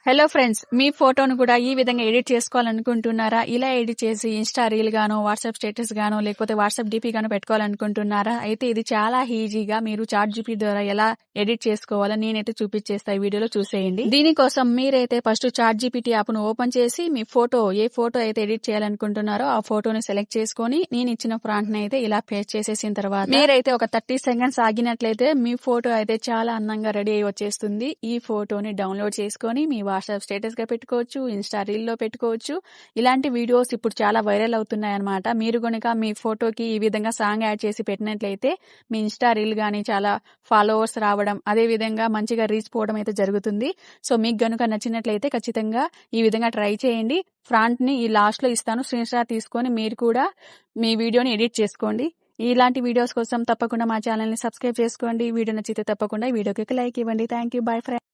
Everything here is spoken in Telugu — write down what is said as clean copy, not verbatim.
హలో ఫ్రెండ్స్, మీ ఫోటోను కూడా ఈ విధంగా ఎడిట్ చేసుకోవాలనుకుంటున్నారా? ఇలా ఎడిట్ చేసి ఇన్‌స్టా రీల్ గానో, వాట్సాప్ స్టేటస్ గానో, లేకపోతే వాట్సాప్ డీపీ గానో పెట్టుకోవాలనుకుంటున్నారా? అయితే ఇది చాలా ఈజీగా మీరు చాట్‌జీపీటీ ద్వారా ఎలా ఎడిట్ చేసుకోవాలో నేనైతే చూపిచ్చేస్తా. ఈ వీడియోలో చూసేయండి. దీనికోసం మీరైతే ఫస్ట్ చాట్‌జీపీటీ యాప్‌ను ఓపెన్ చేసి మీ ఫోటో ఏ ఫోటో అయితే ఎడిట్ చేయాలనుకుంటున్నారో ఆ ఫోటోని సెలెక్ట్ చేసుకొని నేనిచ్చిన ప్రాంప్ట్‌ని అయితే ఇలా పేస్ట్ చేసేసిన తర్వాత మీరైతే ఒక 30 సెకండ్స్ ఆగినట్లయితే మీ ఫోటో అయితే చాలా అందంగా రెడీ అయ్యి వచ్చేస్తుంది. ఈ ఫోటోని డౌన్‌లోడ్ చేసుకొని మీ వాట్సాప్ స్టేటస్‌గా పెట్టుకోవచ్చు, ఇన్‌స్టా రీల్‌లో పెట్టుకోవచ్చు. ఇలాంటి వీడియోస్ ఇప్పుడు చాలా వైరల్ అవుతున్నాయన్నమాట. మీరు గనుక మీ ఫోటోకి ఈ విధంగా సాంగ్ యాడ్ చేసి పెట్టినట్లయితే మీ ఇన్‌స్టా రీల్ గాని చాలా ఫాలోవర్స్ రావడం, అదే విధంగా మంచిగా రీచ్ పోవడం అయితే జరుగుతుంది. సో మీకు గనుక నచ్చినట్లయితే ఖచ్చితంగా ఈ విధంగా ట్రై చేయండి. ప్రాంప్ట్‌ని ఈ లాస్ట్‌లో ఇస్తాను. స్క్రీన్‌షాట్ తీసుకొని మీరు కూడా మీ వీడియోని ఎడిట్ చేసుకోండి. ఇలాంటి వీడియోస్ కోసం తప్పకుండా మా ఛానల్‌ని సబ్స్క్రైబ్ చేసుకోండి. వీడియో నచ్చితే తప్పకుండా ఈ వీడియోకి ఒక లైక్ ఇవ్వండి. Thank you. Bye friends.